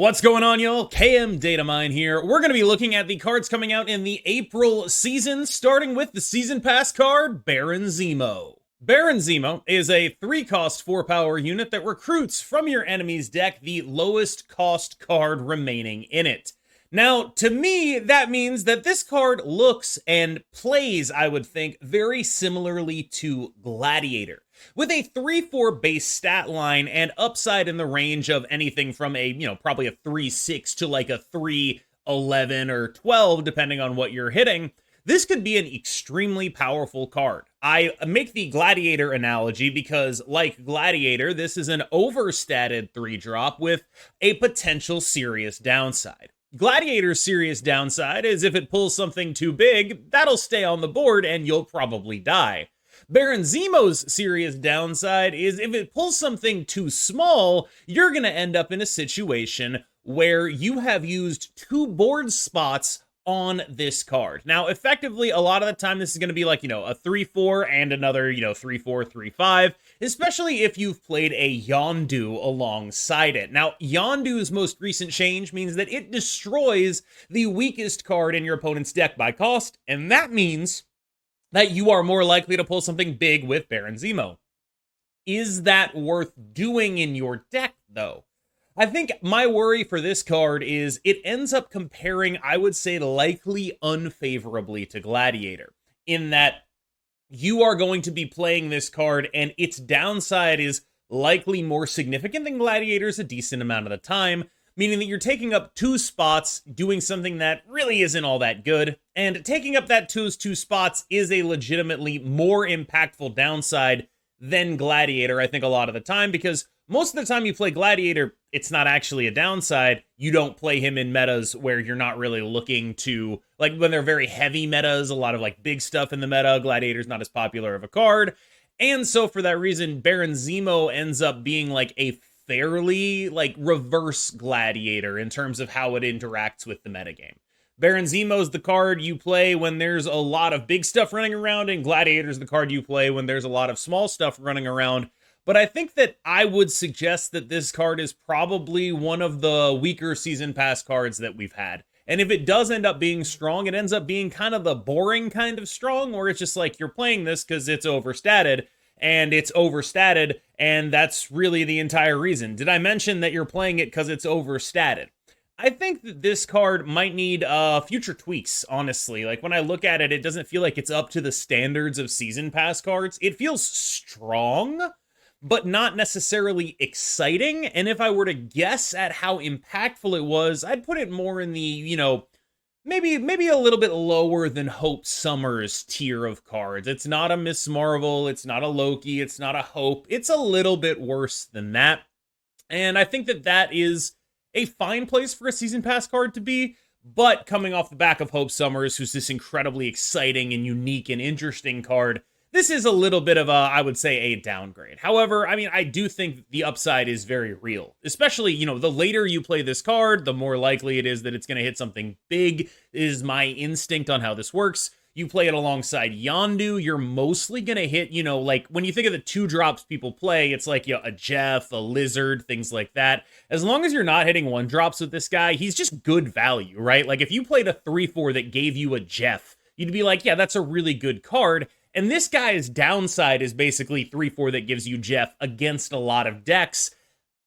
What's going on, y'all? KM Datamine here. We're going to be looking at the cards coming out in the April season, starting with the Season Pass card, Baron Zemo. Baron Zemo is a 3-cost 4-power unit that recruits from your enemy's deck the lowest cost card remaining in it. Now, to me, that means that this card looks and plays, I would think, very similarly to Gladiator, with a 3-4 base stat line and upside in the range of anything from a, probably a 3-6 to like a 3-11 or 12, depending on what you're hitting. This could be an extremely powerful card. I make the Gladiator analogy because, like Gladiator, this is an overstatted 3-drop with a potential serious downside. Gladiator's serious downside is if it pulls something too big, that'll stay on the board and you'll probably die. Baron Zemo's serious downside is if it pulls something too small, you're going to end up in a situation where you have used 2 board spots on this card. Now, effectively, a lot of the time, this is going to be like, a 3-4 and another, 3-4, 3-5, especially if you've played a Yondu alongside it. Now, Yondu's most recent change means that it destroys the weakest card in your opponent's deck by cost, and that means that you are more likely to pull something big with Baron Zemo. Is that worth doing in your deck, though? I think my worry for this card is it ends up comparing, I would say, likely unfavorably to Gladiator, in that you are going to be playing this card and its downside is likely more significant than Gladiator's a decent amount of the time, meaning that you're taking up 2 spots, doing something that really isn't all that good, and taking up those 2 spots is a legitimately more impactful downside than Gladiator, I think, a lot of the time, because most of the time you play Gladiator, it's not actually a downside. You don't play him in metas where you're not really looking to, like when they're very heavy metas, a lot of like big stuff in the meta, Gladiator's not as popular of a card. And so for that reason, Baron Zemo ends up being like a fairly like reverse Gladiator in terms of how it interacts with the metagame. Baron Zemo's the card you play when there's a lot of big stuff running around, and Gladiator's the card you play when there's a lot of small stuff running around. But I think that I would suggest that this card is probably one of the weaker Season Pass cards that we've had. And if it does end up being strong, it ends up being kind of the boring kind of strong, where it's just like you're playing this because it's overstated, and that's really the entire reason. Did I mention that you're playing it because it's overstated? I think that this card might need future tweaks, honestly. Like, when I look at it, it doesn't feel like it's up to the standards of Season Pass cards. It feels strong, but not necessarily exciting. And if I were to guess at how impactful it was, I'd put it more in the, maybe a little bit lower than Hope Summers tier of cards. It's not a Miss Marvel, it's not a Loki, it's not a Hope. It's a little bit worse than that. And I think that that is a fine place for a Season Pass card to be, but coming off the back of Hope Summers, who's this incredibly exciting and unique and interesting card, this is a little bit of I would say, a downgrade. However, I do think the upside is very real. Especially, the later you play this card, the more likely it is that it's going to hit something big, is my instinct on how this works. You play it alongside Yondu, you're mostly going to hit, like, when you think of the 2 drops people play, it's like a Jeff, a Lizard, things like that. As long as you're not hitting 1 drops with this guy, he's just good value, right? Like, if you played a 3-4 that gave you a Jeff, you'd be like, yeah, that's a really good card. And this guy's downside is basically 3-4 that gives you Jeff against a lot of decks.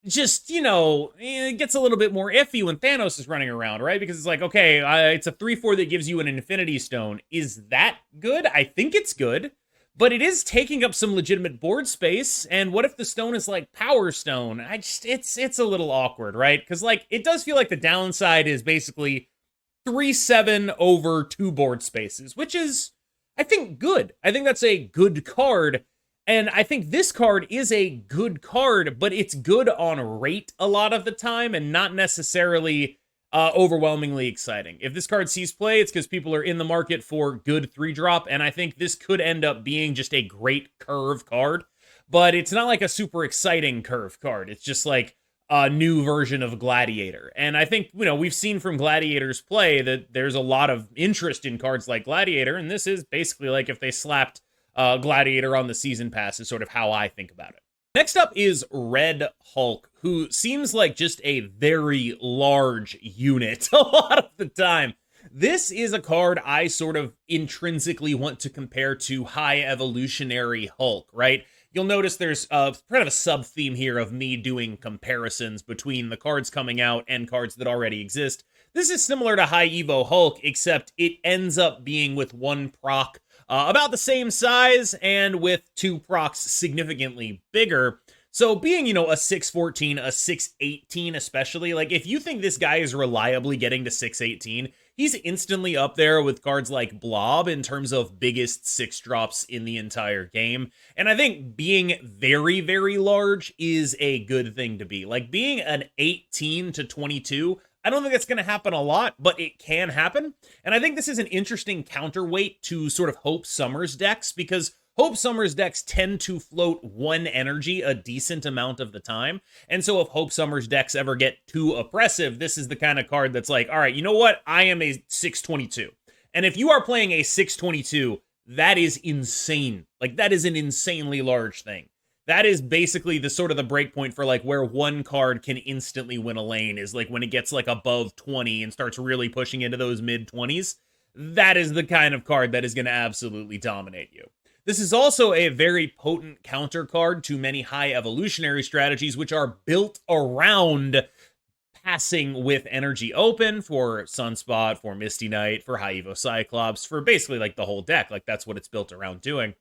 Just, it gets a little bit more iffy when Thanos is running around, right? Because it's like, okay, it's a 3-4 that gives you an Infinity Stone. Is that good? I think it's good, but it is taking up some legitimate board space. And what if the stone is like Power Stone? It's a little awkward, right? Because like, it does feel like the downside is basically 3-7 over 2 board spaces, which is, I think, good. I think that's a good card, and I think this card is a good card, but it's good on rate a lot of the time and not necessarily overwhelmingly exciting. If this card sees play, it's because people are in the market for good 3-drop, and I think this could end up being just a great curve card, but it's not like a super exciting curve card. It's just like a new version of Gladiator. And I think, we've seen from Gladiator's play that there's a lot of interest in cards like Gladiator, and this is basically like if they slapped Gladiator on the Season Pass is sort of how I think about it. Next up is Red Hulk, who seems like just a very large unit a lot of the time. This is a card I sort of intrinsically want to compare to High Evolutionary Hulk, right? You'll notice there's kind of a sub-theme here of me doing comparisons between the cards coming out and cards that already exist. This is similar to High Evo Hulk, except it ends up being with one proc about the same size and with two procs significantly bigger. So being, a 614, a 618 especially, like if you think this guy is reliably getting to 618, he's instantly up there with cards like Blob in terms of biggest 6-drops in the entire game. And I think being very, very large is a good thing to be. Like being an 18 to 22, I don't think that's going to happen a lot, but it can happen. And I think this is an interesting counterweight to sort of Hope Summers decks, because Hope Summers decks tend to float one energy a decent amount of the time. And so if Hope Summers decks ever get too oppressive, this is the kind of card that's like, all right, you know what? I am a 622. And if you are playing a 622, that is insane. Like that is an insanely large thing. That is basically the sort of the breakpoint for like where one card can instantly win a lane, is like when it gets like above 20 and starts really pushing into those mid 20s. That is the kind of card that is going to absolutely dominate you. This is also a very potent counter card to many high evolutionary strategies, which are built around passing with energy open for Sunspot, for Misty Knight, for High Evo Cyclops, for basically like the whole deck. Like that's what it's built around doing.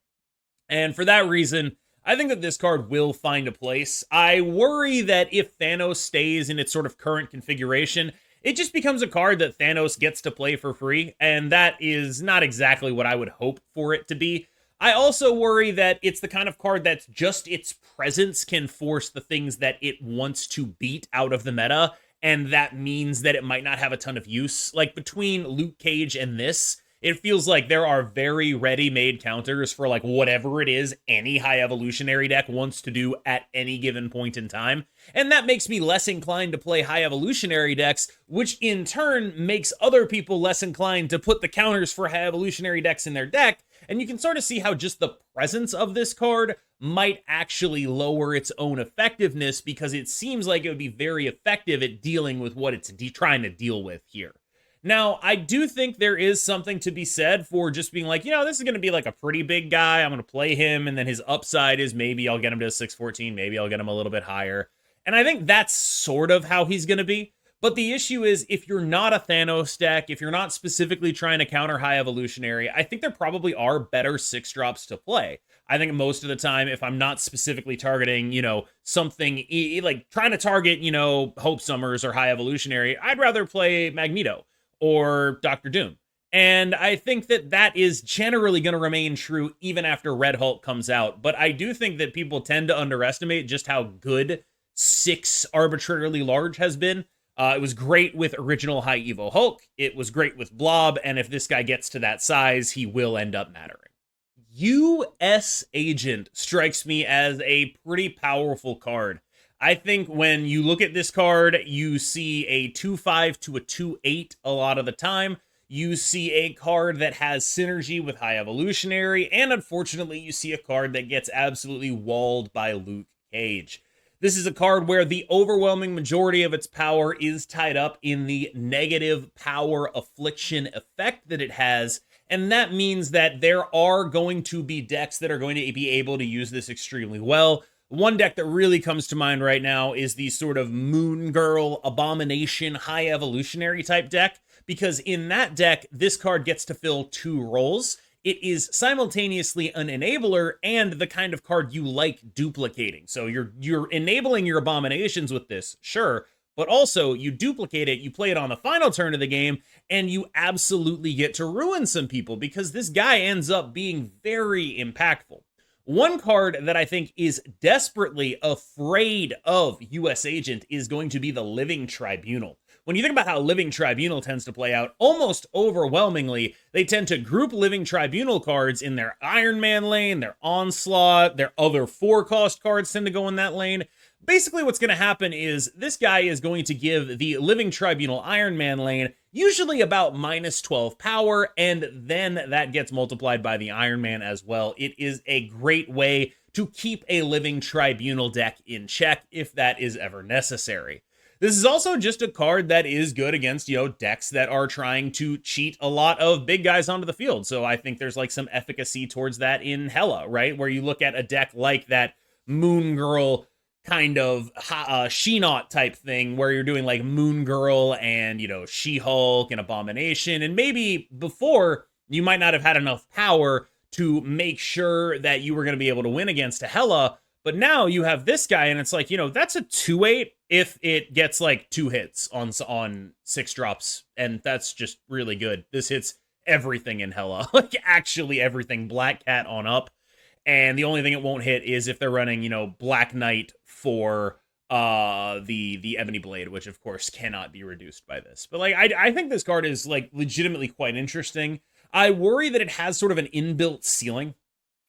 And for that reason, I think that this card will find a place. I worry that if Thanos stays in its sort of current configuration, it just becomes a card that Thanos gets to play for free, and that is not exactly what I would hope for it to be. I also worry that it's the kind of card that's just its presence can force the things that it wants to beat out of the meta, and that means that it might not have a ton of use. Like between Luke Cage and this, it feels like there are very ready-made counters for like whatever it is any high evolutionary deck wants to do at any given point in time. And that makes me less inclined to play high evolutionary decks, which in turn makes other people less inclined to put the counters for high evolutionary decks in their deck. And you can sort of see how just the presence of this card might actually lower its own effectiveness, because it seems like it would be very effective at dealing with what it's trying to deal with here. Now, I do think there is something to be said for just being like, this is going to be like a pretty big guy. I'm going to play him, and then his upside is maybe I'll get him to 614, maybe I'll get him a little bit higher. And I think that's sort of how he's going to be. But the issue is, if you're not a Thanos deck, if you're not specifically trying to counter high evolutionary, I think there probably are better 6-drops to play. I think most of the time, if I'm not specifically targeting, something like trying to target, Hope Summers or high evolutionary, I'd rather play Magneto or Dr. Doom. And I think that that is generally going to remain true even after Red Hulk comes out. But I do think that people tend to underestimate just how good 6 arbitrarily large has been. It was great with original High Evo Hulk. It was great with Blob. And if this guy gets to that size, he will end up mattering. US Agent strikes me as a pretty powerful card. I think when you look at this card, you see a 2-5 to a 2-8 a lot of the time. You see a card that has synergy with High Evolutionary, and unfortunately, you see a card that gets absolutely walled by Luke Cage. This is a card where the overwhelming majority of its power is tied up in the negative power affliction effect that it has, and that means that there are going to be decks that are going to be able to use this extremely well. One deck that really comes to mind right now is the sort of Moon Girl, Abomination, High Evolutionary type deck, because in that deck, this card gets to fill 2 roles. It is simultaneously an enabler and the kind of card you like duplicating. So you're enabling your Abominations with this, sure, but also you duplicate it, you play it on the final turn of the game, and you absolutely get to ruin some people, because this guy ends up being very impactful. One card that I think is desperately afraid of US Agent is going to be the Living Tribunal. When you think about how Living Tribunal tends to play out, almost overwhelmingly, they tend to group Living Tribunal cards in their Iron Man lane, their Onslaught, their other 4-cost cards tend to go in that lane. Basically, what's going to happen is this guy is going to give the Living Tribunal Iron Man lane usually about -12 power, and then that gets multiplied by the Iron Man as well. It is a great way to keep a Living Tribunal deck in check if that is ever necessary. This is also just a card that is good against, decks that are trying to cheat a lot of big guys onto the field. So I think there's like some efficacy towards that in Hela, right? Where you look at a deck like that Moon Girl kind of She-Not type thing where you're doing like Moon Girl and, She-Hulk and Abomination. And maybe before you might not have had enough power to make sure that you were going to be able to win against a Hela. But now you have this guy, and it's like, that's a 2/8 if it gets like 2 hits on 6 drops, and that's just really good. This hits everything in Hela, like actually everything, Black Cat on up. And the only thing it won't hit is if they're running, Black Knight for the Ebony Blade, which of course cannot be reduced by this. But like, I think this card is like legitimately quite interesting. I worry that it has sort of an inbuilt ceiling,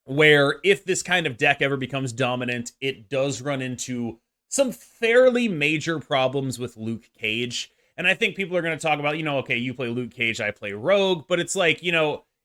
where if this kind of deck ever becomes dominant, it does run into some fairly major problems with Luke Cage. And I think people are going to talk about, okay, you play Luke Cage, I play Rogue, but it's like,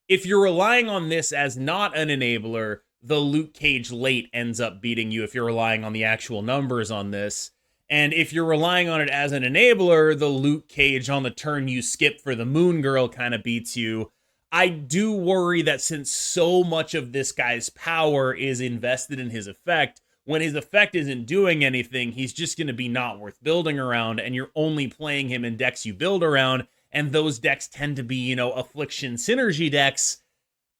if you're relying on this as not an enabler, the Luke Cage late ends up beating you if you're relying on the actual numbers on this. And if you're relying on it as an enabler, the Luke Cage on the turn you skip for the Moon Girl kind of beats you. I do worry that since so much of this guy's power is invested in his effect, when his effect isn't doing anything, he's just going to be not worth building around, and you're only playing him in decks you build around, and those decks tend to be, Affliction Synergy decks.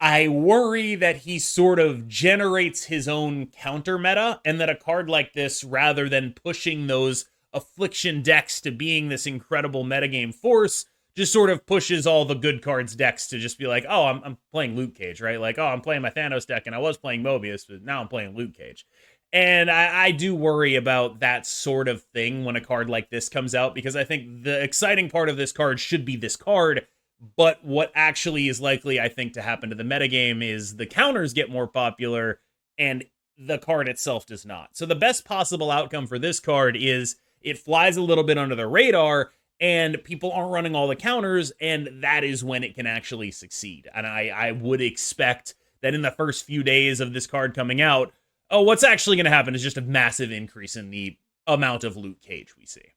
I worry that he sort of generates his own counter meta, and that a card like this, rather than pushing those Affliction decks to being this incredible metagame force, just sort of pushes all the good cards decks to just be like, oh, I'm playing Luke Cage, right? Like, oh, I'm playing my Thanos deck, and I was playing Mobius, but now I'm playing Luke Cage. And I do worry about that sort of thing when a card like this comes out, because I think the exciting part of this card should be this card, but what actually is likely, I think, to happen to the metagame is the counters get more popular, and the card itself does not. So the best possible outcome for this card is it flies a little bit under the radar, and people aren't running all the counters, and that is when it can actually succeed. And I would expect that in the first few days of this card coming out, what's actually going to happen is just a massive increase in the amount of Luke Cage we see.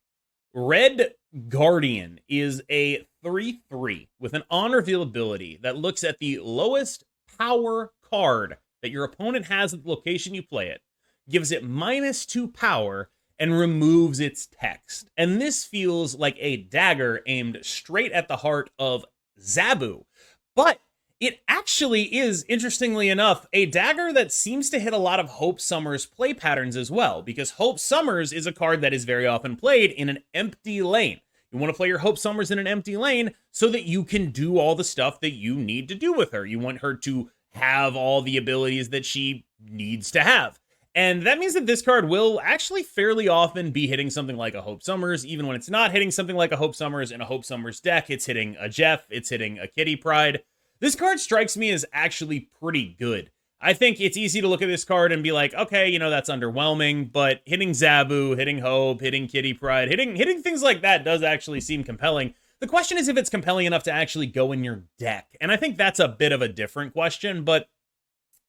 Red Guardian is a 3/3 with an on-reveal ability that looks at the lowest power card that your opponent has at the location you play it, gives it -2 power, and removes its text. And this feels like a dagger aimed straight at the heart of Zabu. But it actually is, interestingly enough, a dagger that seems to hit a lot of Hope Summers play patterns as well, because Hope Summers is a card that is very often played in an empty lane. You want to play your Hope Summers in an empty lane so that you can do all the stuff that you need to do with her. You want her to have all the abilities that she needs to have. And that means that this card will actually fairly often be hitting something like a Hope Summers, even when it's not hitting something like a Hope Summers in a Hope Summers deck. It's hitting a Jeff, it's hitting a Kitty Pryde. This card strikes me as actually pretty good. I think it's easy to look at this card and be like, okay, that's underwhelming, but hitting Zabu, hitting Hope, hitting Kitty Pryde, hitting things like that does actually seem compelling. The question is if it's compelling enough to actually go in your deck. And I think that's a bit of a different question, but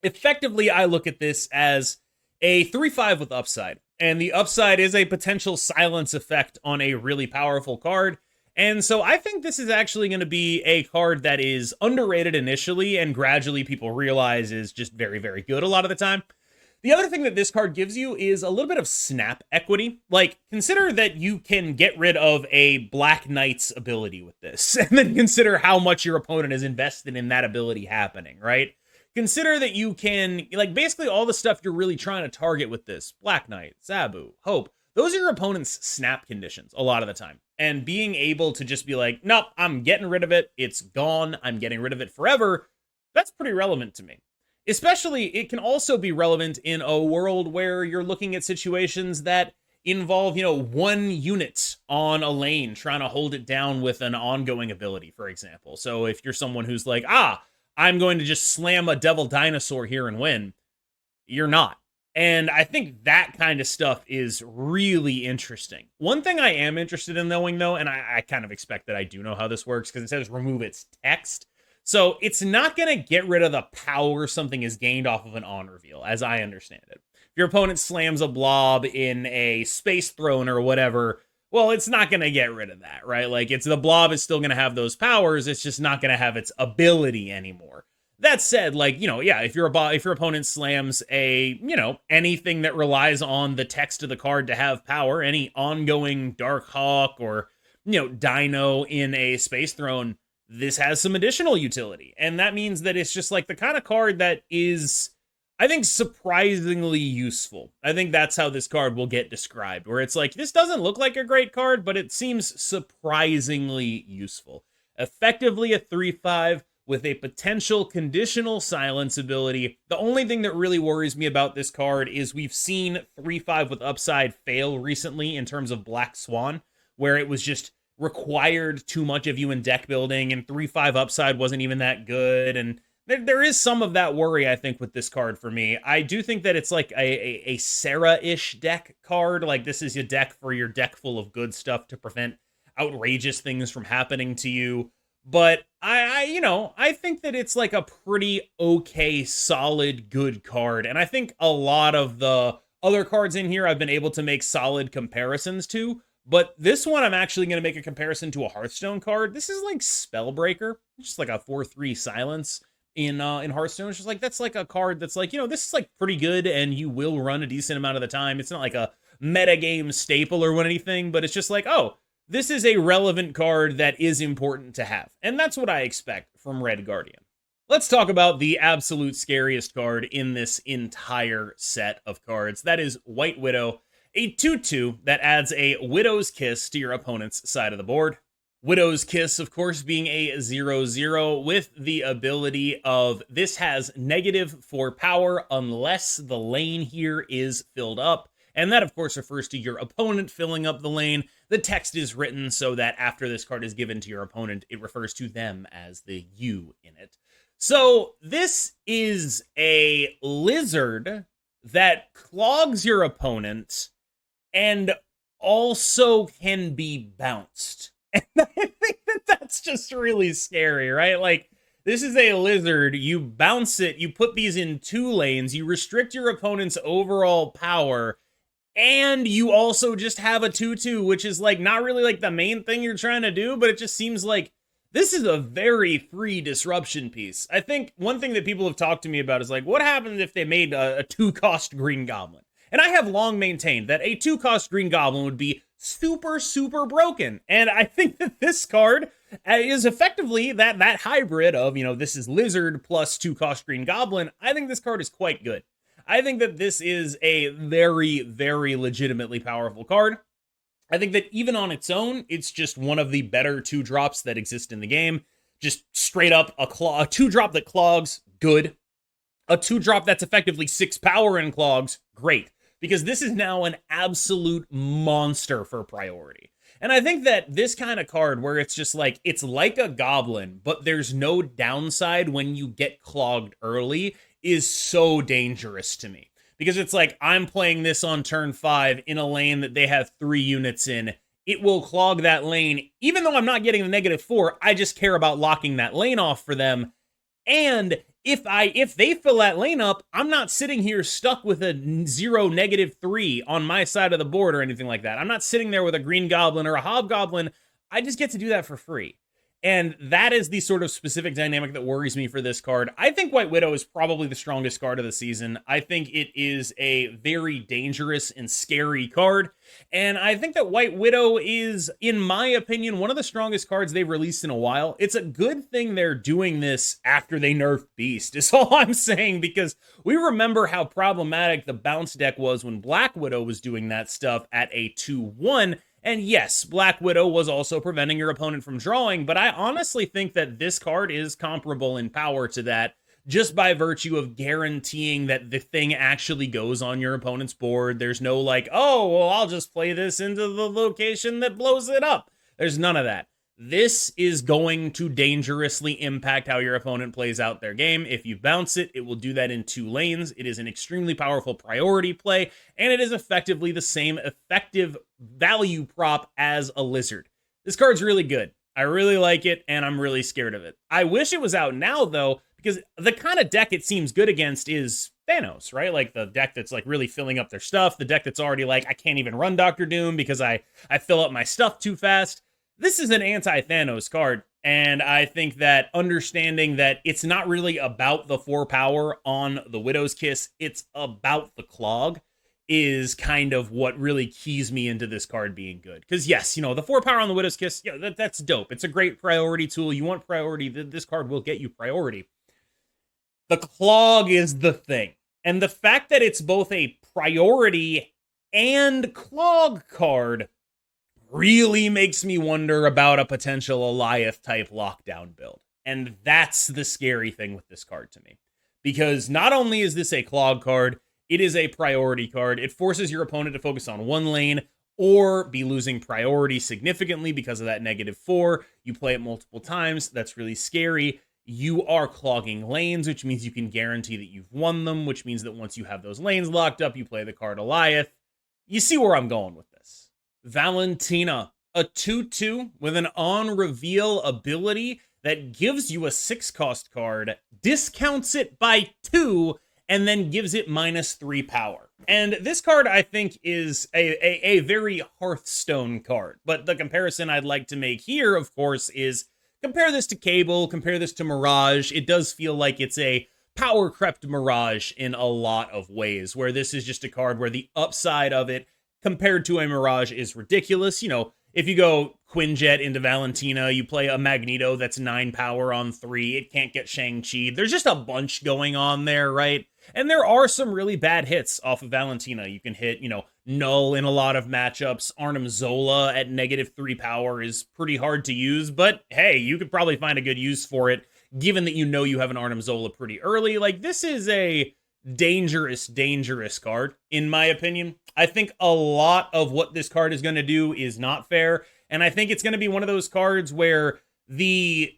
effectively I look at this as a 3/5 with upside. And the upside is a potential silence effect on a really powerful card. And so I think this is actually going to be a card that is underrated initially and gradually people realize is just very, very good a lot of the time. The other thing that this card gives you is a little bit of snap equity. Like, consider that you can get rid of a Black Knight's ability with this, and then consider how much your opponent is invested in that ability happening, right? Consider that you can, like, basically all the stuff you're really trying to target with this, Black Knight, Zabu, Hope, those are your opponent's snap conditions a lot of the time. And being able to just be like, nope, I'm getting rid of it, it's gone, I'm getting rid of it forever, that's pretty relevant to me. Especially, it can also be relevant in a world where you're looking at situations that involve, one unit on a lane trying to hold it down with an ongoing ability, for example. So if you're someone who's like, I'm going to just slam a Devil Dinosaur here and win, you're not. And I think that kind of stuff is really interesting. One thing I am interested in knowing, though, and I kind of expect that I do know how this works, because it says remove its text. So it's not going to get rid of the power something is gained off of an on reveal, as I understand it. If your opponent slams a blob in a space throne or whatever, well, it's not going to get rid of that, right? Like, it's the blob is still going to have those powers. It's just not going to have its ability anymore. That said, like, yeah, if your opponent slams a, anything that relies on the text of the card to have power, any ongoing Dark Hawk or, Dino in a Space Throne, this has some additional utility. And that means that it's just like the kind of card that is, I think, surprisingly useful. I think that's how this card will get described, where it's like, this doesn't look like a great card, but it seems surprisingly useful. Effectively a 3/5 with a potential conditional silence ability. The only thing that really worries me about this card is we've seen 3/5 with upside fail recently in terms of Black Swan, where it was just required too much of you in deck building, and 3/5 upside wasn't even that good, and there is some of that worry, I think, with this card for me. I do think that it's like a Sarah-ish deck card. Like, this is your deck for your deck full of good stuff to prevent outrageous things from happening to you. But I think that it's like a pretty okay, solid, good card. And I think a lot of the other cards in here I've been able to make solid comparisons to. But this one, I'm actually going to make a comparison to a Hearthstone card. This is like Spellbreaker, just like a 4/3 silence in Hearthstone. It's just like, that's like a card that's like, this is like pretty good and you will run a decent amount of the time. It's not like a metagame staple or anything, but it's just like, oh, this is a relevant card that is important to have. And that's what I expect from Red Guardian. Let's talk about the absolute scariest card in this entire set of cards. That is White Widow, a 2/2 that adds a Widow's Kiss to your opponent's side of the board. Widow's Kiss, of course, being a 0/0 with the ability of this has -4 power unless the lane here is filled up. And that, of course, refers to your opponent filling up the lane. The text is written so that after this card is given to your opponent, it refers to them as the you in it. So this is a lizard that clogs your opponent and also can be bounced. And I think that that's just really scary, right? Like, this is a lizard, you bounce it, you put these in 2 lanes, you restrict your opponent's overall power, and you also just have a 2/2, which is like not really like the main thing you're trying to do, but it just seems like this is a very free disruption piece. I think one thing that people have talked to me about is like, what happens if they made a 2-cost Green Goblin? And I have long maintained that a 2-cost Green Goblin would be super, super broken. And I think that this card is effectively that hybrid of, this is Lizard plus 2-cost Green Goblin. I think this card is quite good. I think that this is a very, very legitimately powerful card. I think that even on its own, it's just one of the better 2-drops that exist in the game. Just straight up a 2-drop that clogs, good. A 2-drop that's effectively 6 power and clogs, great. Because this is now an absolute monster for priority. And I think that this kind of card where it's just like, it's like a goblin, but there's no downside when you get clogged early is so dangerous to me. Because it's like, I'm playing this on turn 5 in a lane that they have 3 units in. It will clog that lane. Even though I'm not getting the -4, I just care about locking that lane off for them. And if they fill that lane up, I'm not sitting here stuck with a 0 -3 on my side of the board or anything like that. I'm not sitting there with a Green Goblin or a Hobgoblin. I just get to do that for free. And that is the sort of specific dynamic that worries me for this card. I think White Widow is probably the strongest card of the season. I think it is a very dangerous and scary card. And I think that White Widow is, in my opinion, one of the strongest cards they've released in a while. It's a good thing they're doing this after they nerfed Beast, is all I'm saying, because we remember how problematic the bounce deck was when Black Widow was doing that stuff at a 2/1. And yes, Black Widow was also preventing your opponent from drawing, but I honestly think that this card is comparable in power to that, just by virtue of guaranteeing that the thing actually goes on your opponent's board. There's no like, oh, well, I'll just play this into the location that blows it up. There's none of that. This is going to dangerously impact how your opponent plays out their game. If you bounce it, it will do that in 2 lanes. It is an extremely powerful priority play, and it is effectively the same effective value prop as a lizard. This card's really good. I really like it, and I'm really scared of it. I wish it was out now, though, because the kind of deck it seems good against is Thanos, right? Like the deck that's like really filling up their stuff, the deck that's already like, I can't even run Doctor Doom because I fill up my stuff too fast. This is an anti-Thanos card, and I think that understanding that it's not really about the 4 power on the Widow's Kiss, it's about the clog, is kind of what really keys me into this card being good. Because yes, the 4 power on the Widow's Kiss, that's dope. It's a great priority tool. You want priority, this card will get you priority. The clog is the thing. And the fact that it's both a priority and clog card really makes me wonder about a potential Alioth-type lockdown build. And that's the scary thing with this card to me. Because not only is this a clog card, it is a priority card. It forces your opponent to focus on one lane or be losing priority significantly because of that -4. You play it multiple times. That's really scary. You are clogging lanes, which means you can guarantee that you've won them, which means that once you have those lanes locked up, you play the card Alioth. You see where I'm going with this. Valentina, a 2/2 with an on-reveal ability that gives you a 6-cost card, discounts it by 2, and then gives it -3 power. And this card, I think, is a very Hearthstone card. But the comparison I'd like to make here, of course, is compare this to Cable, compare this to Mirage. It does feel like it's a power-crept Mirage in a lot of ways, where this is just a card where the upside of it compared to a Mirage is ridiculous. If you go Quinjet into Valentina, you play a Magneto that's 9 power on 3. It can't get Shang-Chi. There's just a bunch going on there, right? And there are some really bad hits off of Valentina. You can hit, Null in a lot of matchups. Arnim Zola at -3 power is pretty hard to use, but hey, you could probably find a good use for it, given that you have an Arnim Zola pretty early. Like, this is a dangerous card, in my opinion. I think a lot of what this card is going to do is not fair, and I think it's going to be one of those cards where the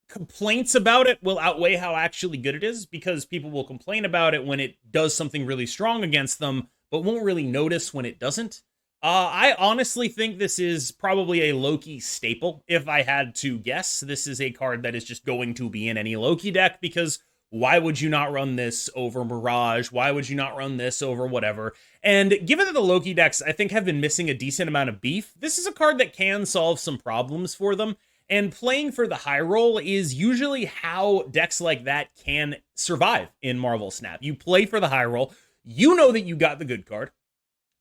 complaints about it will outweigh how actually good it is, because people will complain about it when it does something really strong against them, but won't really notice when it doesn't. I honestly think this is probably a Loki staple. If I had to guess, this is a card that is just going to be in any Loki deck, because why would you not run this over Mirage? Why would you not run this over whatever? And given that the Loki decks, I think, have been missing a decent amount of beef, this is a card that can solve some problems for them. And playing for the high roll is usually how decks like that can survive in Marvel Snap. You play for the high roll. You know that you got the good card.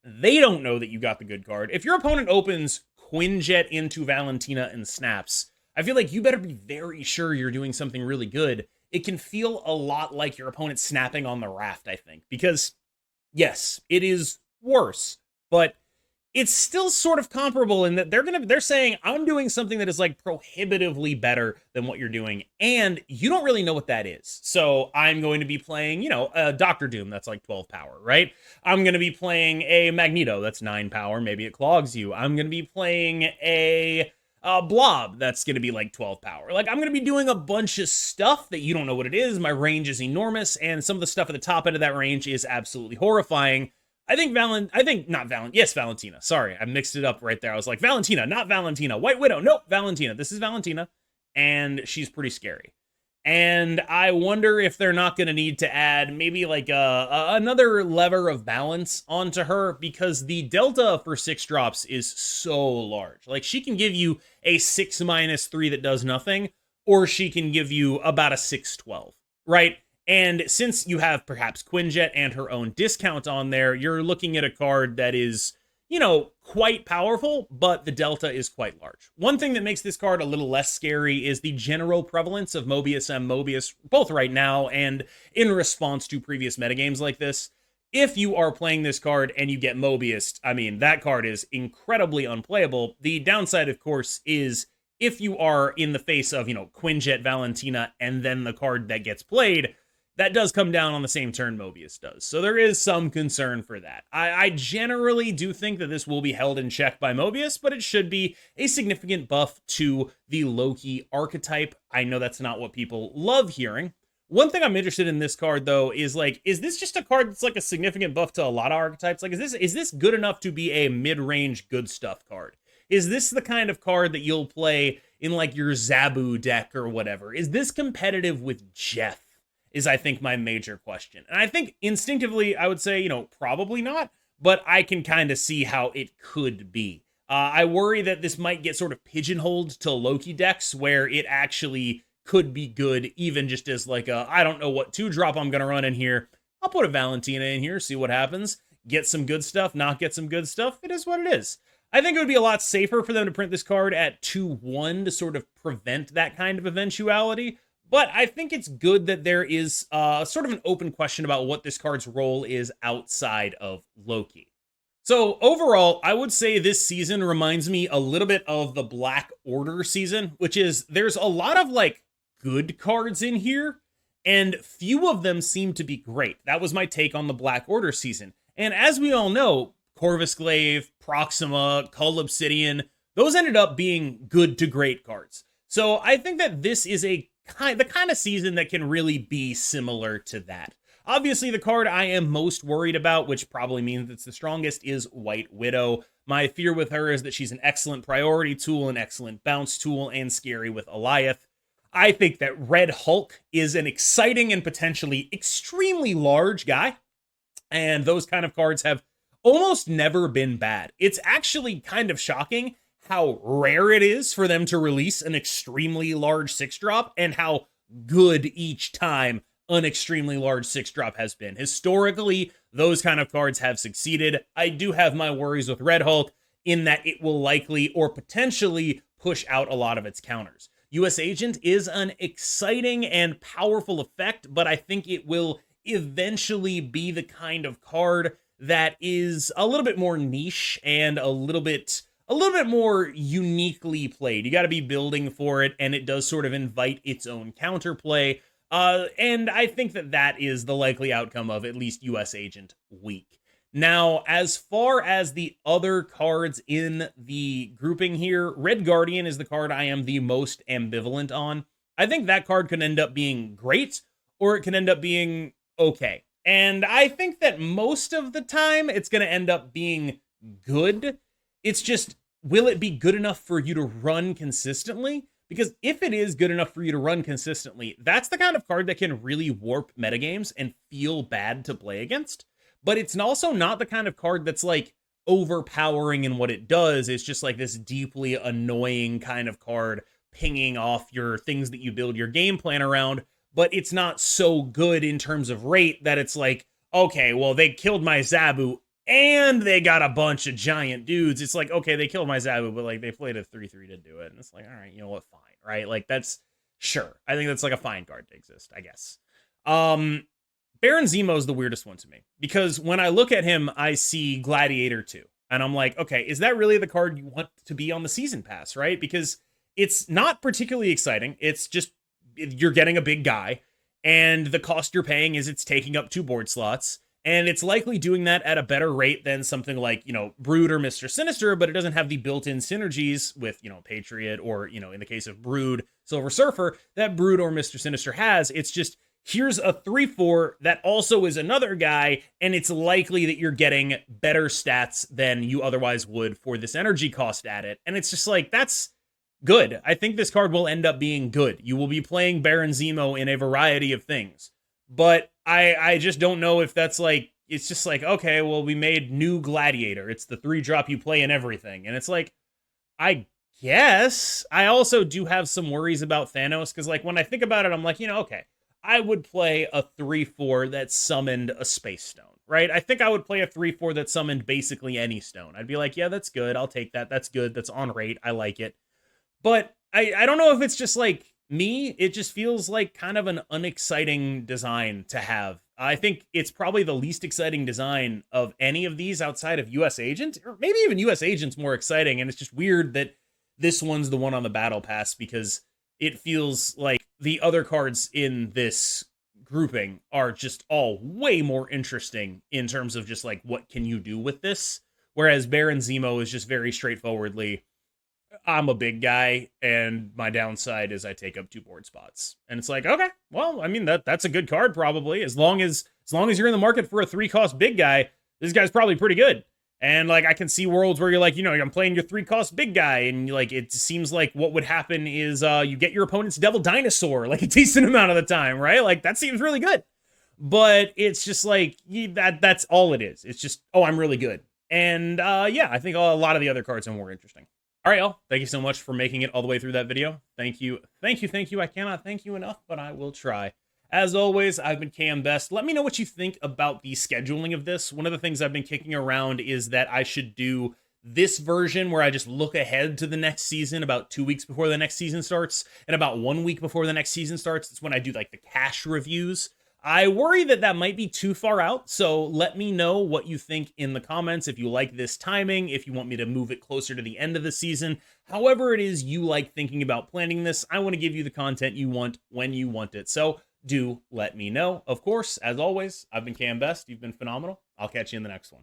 They don't know that you got the good card. If your opponent opens Quinjet into Valentina and snaps, I feel like you better be very sure you're doing something really good. It can feel a lot like your opponent snapping on the raft, I think. Because, yes, it is worse, but it's still sort of comparable in that they're saying, I'm doing something that is like prohibitively better than what you're doing, and you don't really know what that is. So I'm going to be playing, a Doctor Doom that's like 12 power, right? I'm going to be playing a Magneto that's 9 power, maybe it clogs you. I'm going to be playing a Blob that's going to be like 12 power. Like, I'm going to be doing a bunch of stuff that you don't know what it is. My range is enormous, and some of the stuff at the top end of that range is absolutely horrifying. Yes, Valentina. Sorry, I mixed it up right there. I was like, Valentina, not Valentina. White Widow, nope, Valentina. This is Valentina, and she's pretty scary. And I wonder if they're not going to need to add maybe like another lever of balance onto her, because the delta for 6 drops is so large. Like, she can give you a 6-3 that does nothing, or she can give you about a 6-12, right? And since you have perhaps Quinjet and her own discount on there, you're looking at a card that is, quite powerful, but the delta is quite large. One thing that makes this card a little less scary is the general prevalence of Mobius M. Mobius, both right now and in response to previous metagames like this. If you are playing this card and you get Mobius, that card is incredibly unplayable. The downside, of course, is if you are in the face of, Quinjet, Valentina, and then the card that gets played, that does come down on the same turn Mobius does. So there is some concern for that. I generally do think that this will be held in check by Mobius, but it should be a significant buff to the Loki archetype. I know that's not what people love hearing. One thing I'm interested in this card, though, is this just a card that's like a significant buff to a lot of archetypes? Like, is this good enough to be a mid-range good stuff card? Is this the kind of card that you'll play in like your Zabu deck or whatever. Is this competitive with Jeff? Is I think my major question. And I think instinctively I would say, probably not, but I can kind of see how it could be. I worry that this might get sort of pigeonholed to Loki decks where it actually could be good, even just as like I don't know what 2-drop I'm going to run in here. I'll put a Valentina in here, see what happens. Get some good stuff, not get some good stuff. It is what it is. I think it would be a lot safer for them to print this card at 2-1 to sort of prevent that kind of eventuality. But I think it's good that there is sort of an open question about what this card's role is outside of Loki. So overall, I would say this season reminds me a little bit of the Black Order season, which is there's a lot of like good cards in here, and few of them seem to be great. That was my take on the Black Order season. And as we all know, Corvus Glaive, Proxima, Cull Obsidian, those ended up being good to great cards. So I think that this is the kind of season that can really be similar to that. Obviously, the card I am most worried about, which probably means it's the strongest, is White Widow. My fear with her is that she's an excellent priority tool, an excellent bounce tool, and scary with Alioth. I think that Red Hulk is an exciting and potentially extremely large guy, and those kind of cards have almost never been bad. It's actually kind of shocking how rare it is for them to release an extremely large 6-drop and how good each time an extremely large 6-drop has been. Historically, those kind of cards have succeeded. I do have my worries with Red Hulk in that it will likely or potentially push out a lot of its counters. US Agent is an exciting and powerful effect, but I think it will eventually be the kind of card that is a little bit more niche and a little bit more uniquely played. You got to be building for it, and it does sort of invite its own counterplay. And I think that is the likely outcome of at least US Agent Week. Now, as far as the other cards in the grouping here, Red Guardian is the card I am the most ambivalent on. I think that card could end up being great, or it can end up being okay. And I think that most of the time it's going to end up being good. It's just, will it be good enough for you to run consistently? Because if it is good enough for you to run consistently, that's the kind of card that can really warp metagames and feel bad to play against. But it's also not the kind of card that's like overpowering in what it does. It's just like this deeply annoying kind of card pinging off your things that you build your game plan around. But it's not so good in terms of rate that it's like, okay, well, they killed my Zabu and they got a bunch of giant dudes. It's like, okay, they killed my Zabu, but like they played a 3/3 to do it. And it's like, all right, you know what, fine, right? Like that's, sure. I think that's like a fine card to exist, I guess. Baron Zemo is the weirdest one to me, because when I look at him, I see Gladiator 2. And I'm like, okay, is that really the card you want to be on the season pass, right? Because it's not particularly exciting. It's just, you're getting a big guy, and the cost you're paying is it's taking up 2 board slots. And it's likely doing that at a better rate than something like, Brood or Mr. Sinister, but it doesn't have the built-in synergies with, Patriot or, in the case of Brood, Silver Surfer, that Brood or Mr. Sinister has. It's just, here's a 3/4 that also is another guy, and it's likely that you're getting better stats than you otherwise would for this energy cost at it. And it's just like, that's good. I think this card will end up being good. You will be playing Baron Zemo in a variety of things. But I just don't know if that's like, it's just like, okay, well, we made new Gladiator. It's the 3-drop you play in everything. And it's like, I guess. I also do have some worries about Thanos, because like when I think about it, I'm like, okay, I would play a 3/4 that summoned a space stone, right? I think I would play a 3/4 that summoned basically any stone. I'd be like, yeah, that's good. I'll take that. That's good. That's on rate. I like it. But I don't know if it's just like me. It just feels like kind of an unexciting design to have. I think it's probably the least exciting design of any of these outside of US Agent, or maybe even US Agent's more exciting. And it's just weird that this one's the one on the battle pass, because it feels like the other cards in this grouping are just all way more interesting in terms of just like, what can you do with this? Whereas Baron Zemo is just very straightforwardly, I'm a big guy, and my downside is I take up 2 board spots. And it's like, okay, well, I mean, that's a good card probably. As long as you're in the market for a 3-cost big guy, this guy's probably pretty good. And like I can see worlds where you're like, I'm playing your 3-cost big guy, and like it seems like what would happen is you get your opponent's Devil Dinosaur like a decent amount of the time, right? Like that seems really good. But it's just like that's all it is. It's just, oh, I'm really good. And yeah, I think a lot of the other cards are more interesting. All right, y'all. Thank you so much for making it all the way through that video. Thank you. Thank you. Thank you. I cannot thank you enough, but I will try. As always, I've been KM Best. Let me know what you think about the scheduling of this. One of the things I've been kicking around is that I should do this version where I just look ahead to the next season about 2 weeks before the next season starts, and about 1 week before the next season starts. It's when I do like the cash reviews. I worry that that might be too far out, so let me know what you think in the comments. If you like this timing, if you want me to move it closer to the end of the season, however it is you like thinking about planning this, I want to give you the content you want when you want it. So do let me know. Of course, as always, I've been KM Best. You've been phenomenal. I'll catch you in the next one.